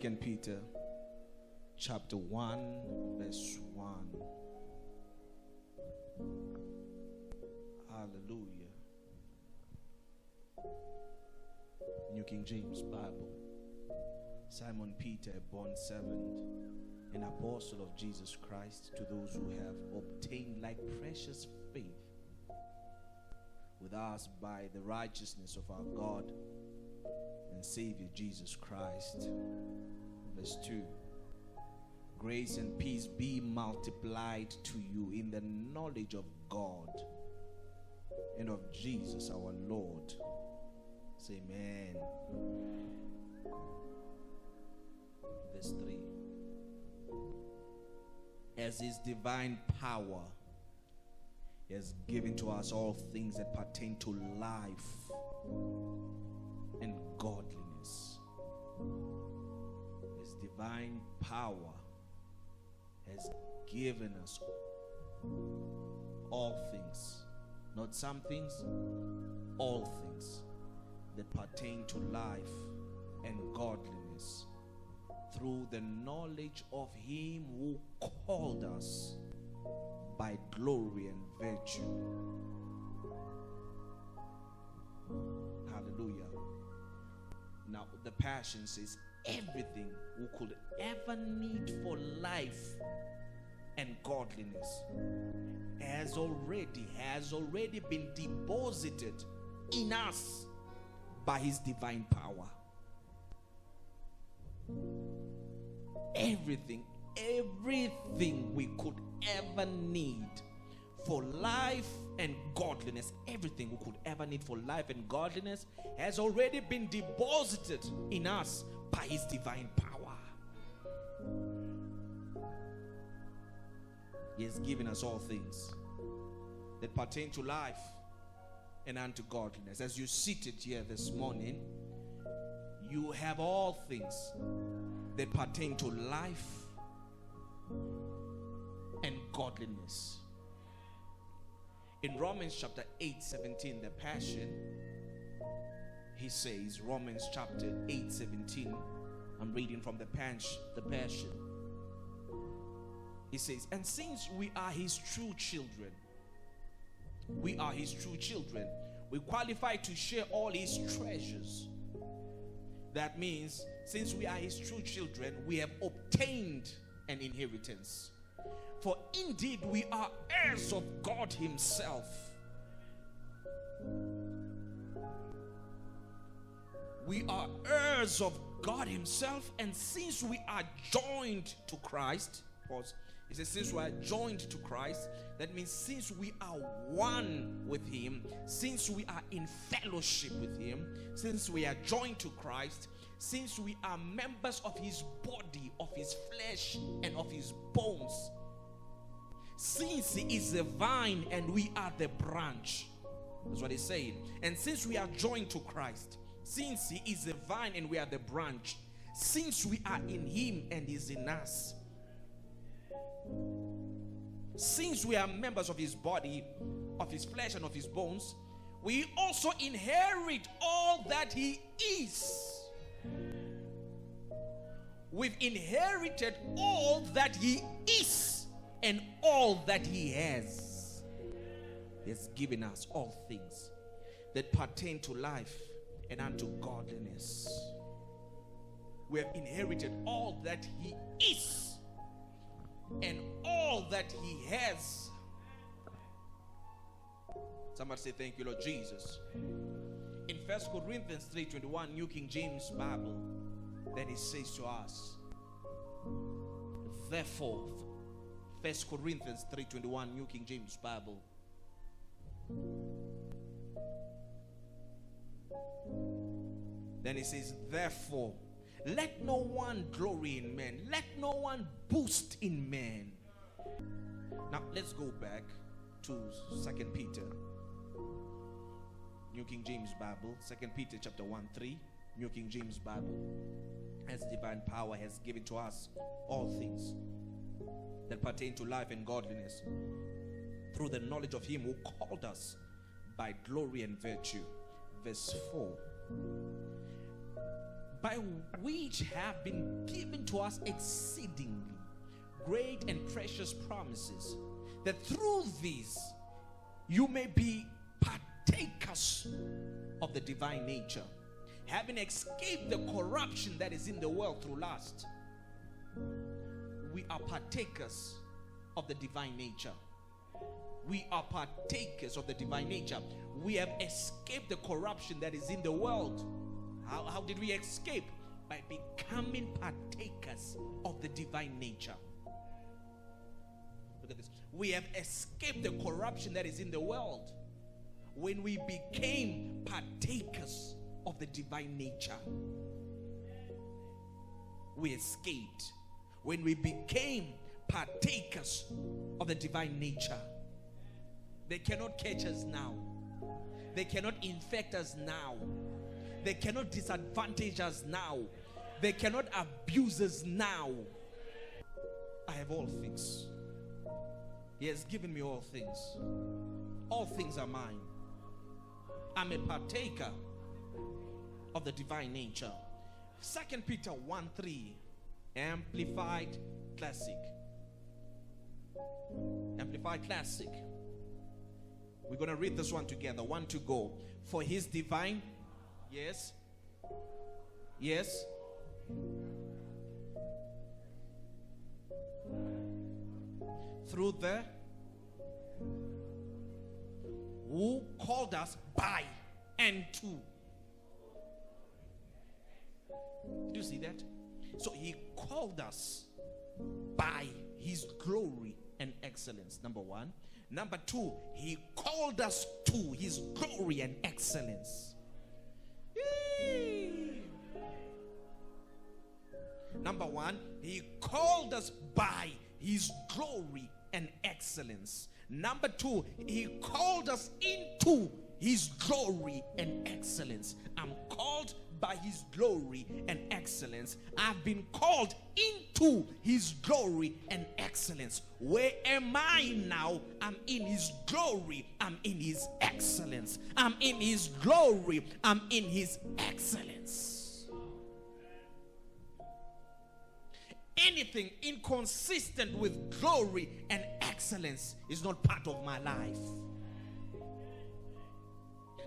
2 Peter chapter 1 verse 1. Hallelujah. New King James Bible. Simon Peter, a bond servant, an apostle of Jesus Christ, to those who have obtained like precious faith with us by the righteousness of our God and Savior Jesus Christ. Verse 2. Grace and peace be multiplied to you in the knowledge of God and of Jesus our Lord. Say amen. Verse 3. As his divine power has given to us all things that pertain to life and godliness. His divine power has given us all things, not some things, all things that pertain to life and godliness, through the knowledge of him who called us by glory and virtue. Hallelujah. Now the Passion says everything we could ever need for life and godliness has already been deposited in us by his divine power. Everything we could ever need for life and godliness, everything we could ever need for life and godliness has already been deposited in us by his divine power. He has given us all things that pertain to life and unto godliness. As you seated here this morning, you have all things that pertain to life and godliness. In Romans chapter 8:17, the Passion, he says, Romans chapter 8:17, I'm reading from the Passion. He says, and since we are his true children, we qualify to share all his treasures. That means, since we are his true children, we have obtained an inheritance. For indeed we are heirs of God himself. We are heirs of God himself, and since we are joined to Christ, pause. It says since we are joined to Christ, that means since we are one with him, since we are in fellowship with him, since we are joined to Christ, since we are members of his body, of his flesh and of his bones, since he is the vine and we are the branch. That's what he's saying. And since we are joined to Christ, since he is the vine and we are the branch, since we are in him and he is in us, since we are members of his body, of his flesh and of his bones, we also inherit all that he is. We've inherited all that he is and all that he has. He has given us all things that pertain to life and unto godliness. We have inherited all that he is and all that he has. Somebody say thank you, Lord Jesus. In 1 Corinthians 3:21, New King James Bible, then it says to us, therefore, 1 Corinthians 3:21, New King James Bible, then it says, therefore, let no one glory in men, let no one boast in men. Now let's go back to 2 Peter, New King James Bible, 2 Peter chapter 1:3, New King James Bible. As divine power has given to us all things that pertain to life and godliness, through the knowledge of him who called us by glory and virtue. Verse 4. by which have been given to us exceedingly great and precious promises, that through these you may be partakers of the divine nature, having escaped the corruption that is in the world through lust. We are partakers of the divine nature. We are partakers of the divine nature. We have escaped the corruption that is in the world. How did we escape? By becoming partakers of the divine nature. Look at this. We have escaped the corruption that is in the world when we became partakers of the divine nature. We escaped when we became partakers of the divine nature. They cannot catch us now. They cannot infect us now. They cannot disadvantage us now. They cannot abuse us now. I have all things. He has given me all things. All things are mine. I'm a partaker of the divine nature. 2 Peter 1:3, Amplified Classic. Amplified Classic. We're going to read this one together. 1 to go. For his divine, yes, yes, through the who called us by and to. Did you see that? So he called us by his glory and excellence, number one. Number two, he called us to his glory and excellence. Yay. Number one, he called us by his glory and excellence. Number two, he called us into his glory and excellence. I'm called by his glory and excellence. I've been called into his glory and excellence. Where am I now? I'm in his glory. I'm in his excellence. I'm in his glory. I'm in his excellence. Anything inconsistent with glory and excellence is not part of my life.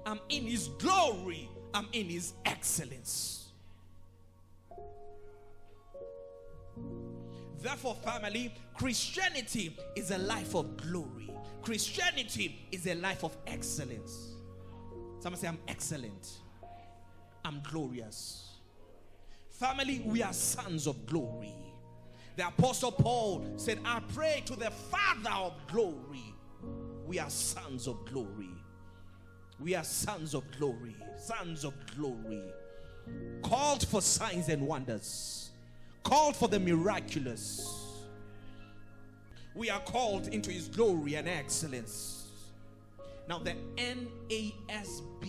I'm in his glory. I'm in his excellence. Therefore, family, Christianity is a life of glory. Christianity is a life of excellence. Someone say, I'm excellent. I'm glorious. Family, we are sons of glory. The Apostle Paul said, I pray to the Father of glory. We are sons of glory. We are sons of glory. Sons of glory. Called for signs and wonders. Called for the miraculous. We are called into his glory and excellence. Now the NASB,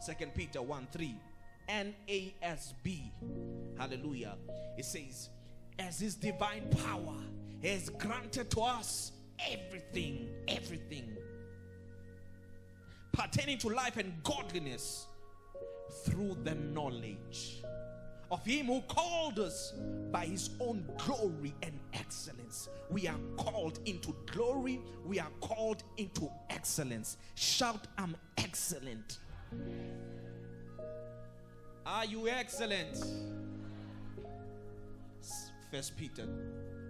2 Peter 1:3, NASB, hallelujah, it says, as his divine power has granted to us everything pertaining to life and godliness through the knowledge of him who called us by his own glory and excellence. We are called into glory. We are called into excellence. Shout, I'm excellent. Are you excellent? 1 Peter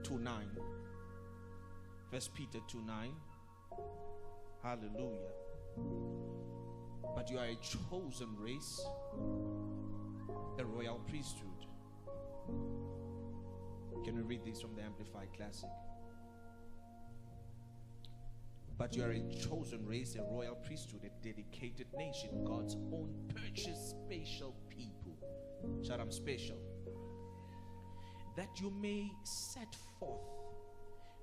2:9. 1 Peter 2:9. Hallelujah. But you are a chosen race, a royal priesthood. Can we read this from the Amplified Classic? But you are a chosen race, a royal priesthood, a dedicated nation, God's own purchased special people. Shout, I'm special. That you may set forth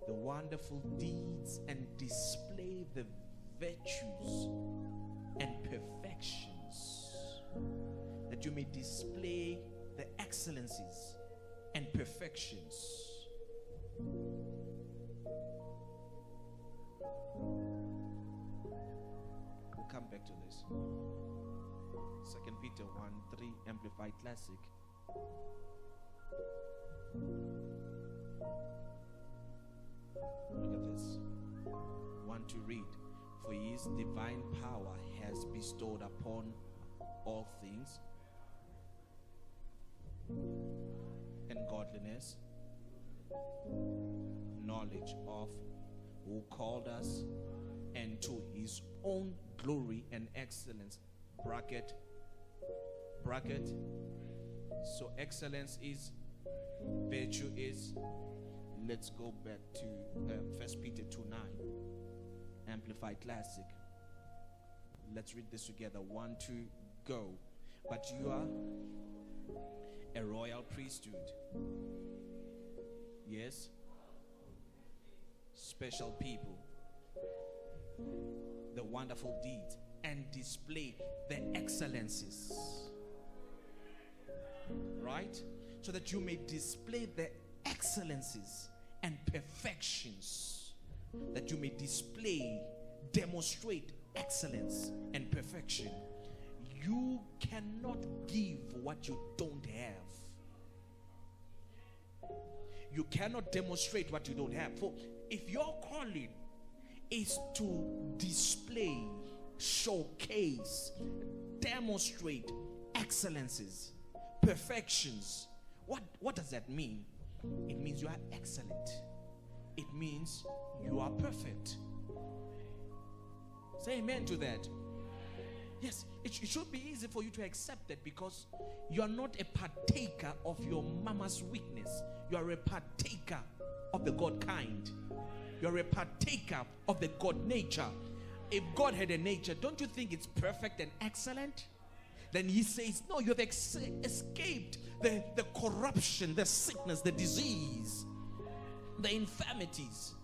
the wonderful deeds and display the virtues and perfections. That you may display the excellencies and perfections. We'll come back to this. 2 Peter 1:3, Amplified Classic. Look at this. Want to read. For his divine power has bestowed upon all things and godliness, knowledge of who called us, and to his own glory and excellence. Bracket. So excellence is, virtue is. Let's go back to 1 Peter 2:9, Amplified Classic. Let's read this together. 1, 2, go. But you are a royal priesthood. Yes. Special people. The wonderful deeds, and display the excellencies. Right? So that you may display the excellencies and perfections. That you may display, demonstrate excellence and perfection. You cannot give what you don't have. You cannot demonstrate what you don't have. For if your calling is to display, showcase, demonstrate excellences, perfections, what does that mean? It means you are excellent. It means you are perfect. Say amen to that. Yes, it should be easy for you to accept that, because you are not a partaker of your mama's weakness. You are a partaker of the God kind. You are a partaker of the God nature. If God had a nature, don't you think it's perfect and excellent? Then he says, no, you have escaped the corruption, the sickness, the disease, the infirmities.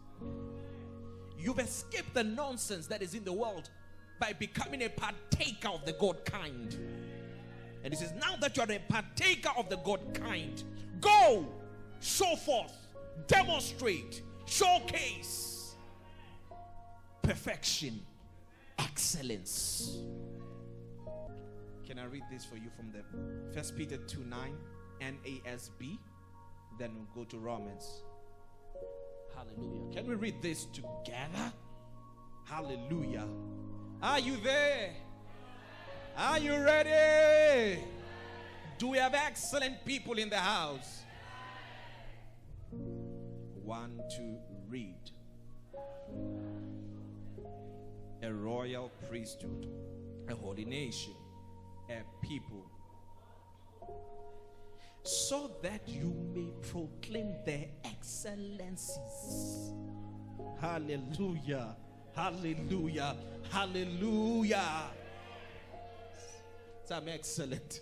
You've escaped the nonsense that is in the world by becoming a partaker of the God kind. And he says, now that you are a partaker of the God kind, go, show forth, demonstrate, showcase perfection, excellence. Can I read this for you from the 1 Peter 2:9 NASB? Then we'll go to Romans. Hallelujah. Can we read this together? Hallelujah. Are you there? Are you ready? Do we have excellent people in the house? 1, 2, read. A royal priesthood, a holy nation, a people, so that you may proclaim their excellencies. Hallelujah. Hallelujah. Hallelujah. So I'm excellent.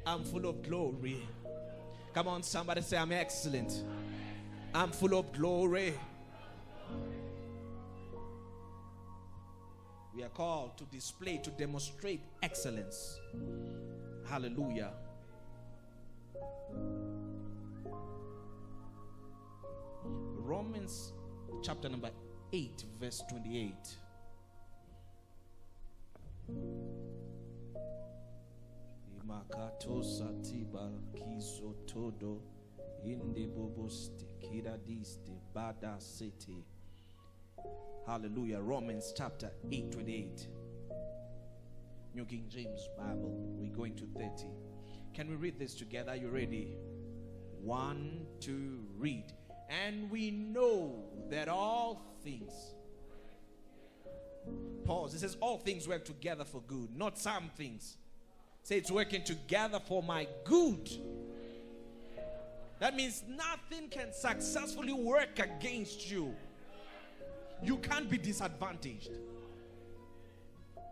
I'm full of glory. Come on, somebody say, I'm excellent. I'm full of glory. We are called to display, to demonstrate excellence. Hallelujah. Romans chapter number 8, verse 28. Hallelujah. Romans chapter 8, 28. New King James Bible. We're going to 30. Can we read this together? Are you ready? 1, 2, read. And we know that all things. Pause. It says all things work together for good, not some things. Say it's working together for my good. That means nothing can successfully work against you. You can't be disadvantaged.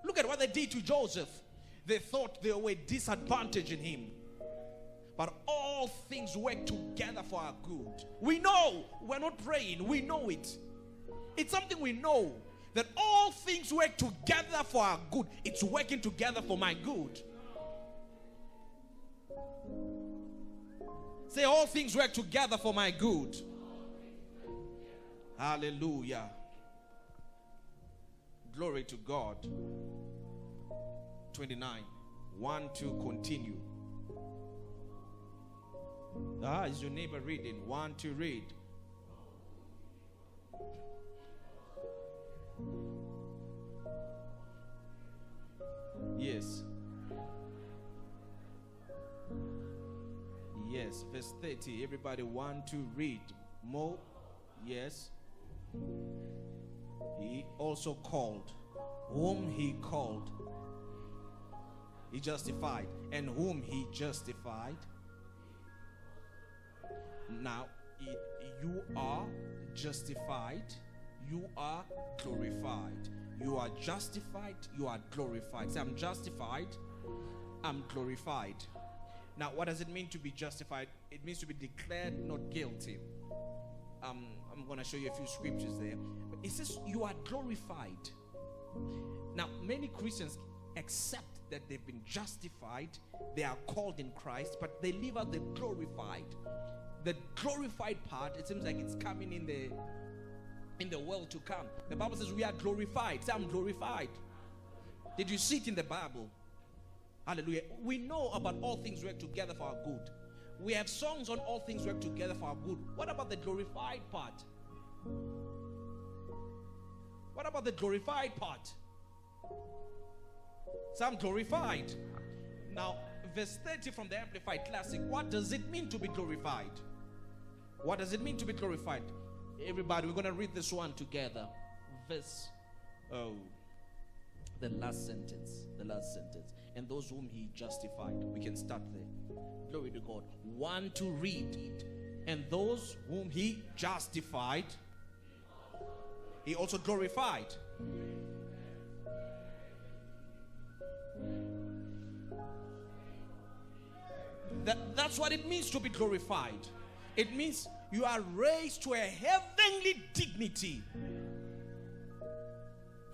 Look at what they did to Joseph. They thought they were disadvantaging him. But all things work together for our good. We know. We're not praying. We know it. It's something we know. That all things work together for our good. It's working together for my good. Say, all things work together for my good. Hallelujah. Glory to God. 29. 1, 2, continue. Is your neighbor reading? 1, 2, read. Yes. Yes. Verse 30. Everybody, 1, 2, read. More. Yes. He also called. Whom he called, he justified. And whom he justified. Now, you are justified. You are glorified. You are justified. You are glorified. Say, I'm justified. I'm glorified. Now, what does it mean to be justified? It means to be declared not guilty. I'm going to show you a few scriptures there. It says you are glorified. Now, many Christians accept that they've been justified, they are called in Christ, but they leave out the glorified. The glorified part, it seems like it's coming in the world to come. The Bible says we are glorified. Say, I'm glorified. Did you see it in the Bible? Hallelujah. We know about all things work together for our good. We have songs on all things work together for our good. What about the glorified part? What about the glorified part? So I'm glorified. Now, verse 30 from the Amplified Classic. What does it mean to be glorified? What does it mean to be glorified? Everybody, we're going to read this one together. The last sentence. The last sentence. And those whom he justified. We can start there. Glory to God. 1 to read. And those whom he justified, he also glorified. That's what it means to be glorified. It means you are raised to a heavenly dignity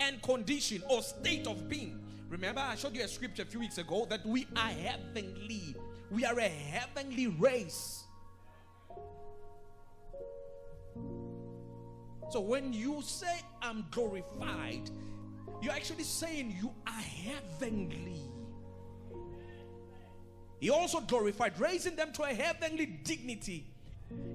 and condition or state of being. Remember, I showed you a scripture a few weeks ago that we are heavenly. We are a heavenly race. So when you say I'm glorified, you're actually saying you are heavenly. He also glorified, raising them to a heavenly dignity,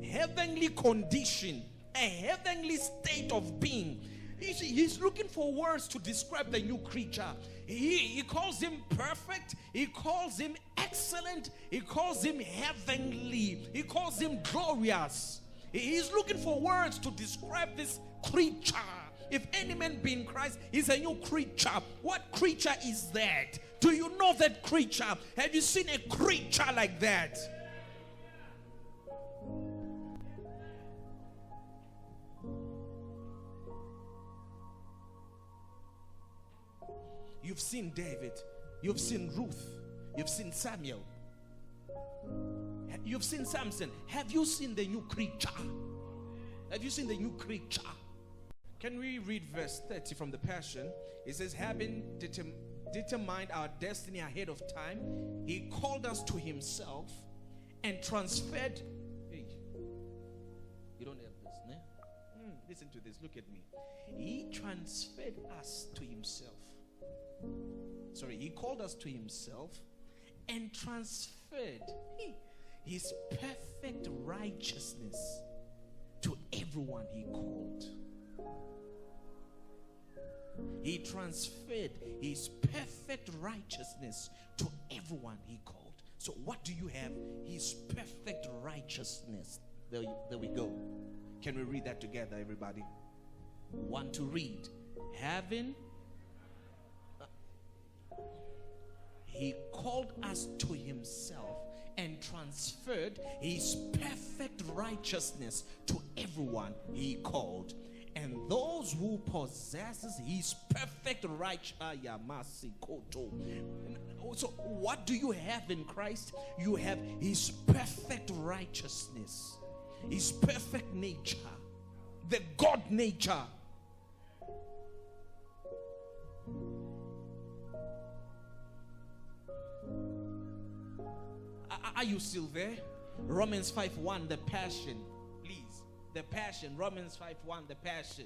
heavenly condition, a heavenly state of being. He's looking for words to describe the new creature. He calls him perfect. He calls him excellent. He calls him heavenly. He calls him glorious. He's looking for words to describe this creature. If any man be in Christ, he's a new creature. What creature is that? Do you know that creature? Have you seen a creature like that? You've seen David. You've seen Ruth. You've seen Samuel. You've seen Samson. Have you seen the new creature? Have you seen the new creature? Can we read verse 30 from the Passion? It says, having determined our destiny ahead of time, he called us to himself and transferred. Hey, you don't have this, ne? Listen to this. Look at me. He transferred us to himself. He called us to himself and transferred his perfect righteousness to everyone he called. He transferred his perfect righteousness to everyone he called. So what do you have? His perfect righteousness. There we go. Can we read that together, everybody? 1 to read. Having he called us to himself and transferred his perfect righteousness to everyone he called. And those who possesses his perfect righteousness. So what do you have in Christ? You have his perfect righteousness, his perfect nature, the God nature. Are you still there? Romans 5:1, the Passion. Please, the Passion. Romans 5:1, the Passion.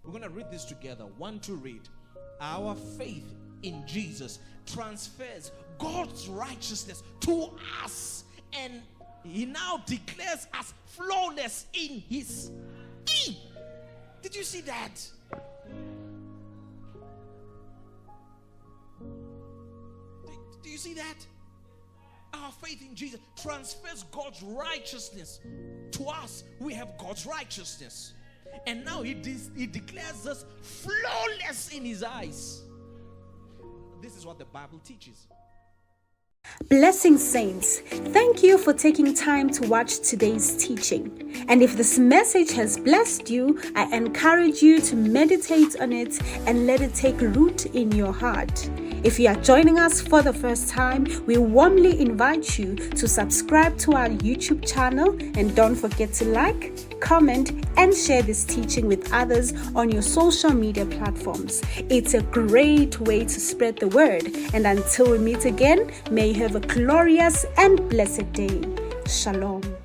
We're going to read this together. 1 to read. Our faith in Jesus transfers God's righteousness to us, and he now declares us flawless in his. Did you see that? Do you see that? Our faith in Jesus transfers God's righteousness to us. We have God's righteousness, and now he declares us flawless in his eyes. This is what the Bible teaches. Blessings, saints. Thank you for taking time to watch today's teaching. And if this message has blessed you, I encourage you to meditate on it and let it take root in your heart. If you are joining us for the first time, we warmly invite you to subscribe to our YouTube channel, and don't forget to like, comment, and share this teaching with others on your social media platforms. It's a great way to spread the word. And until we meet again, may you have a glorious and blessed day. Shalom.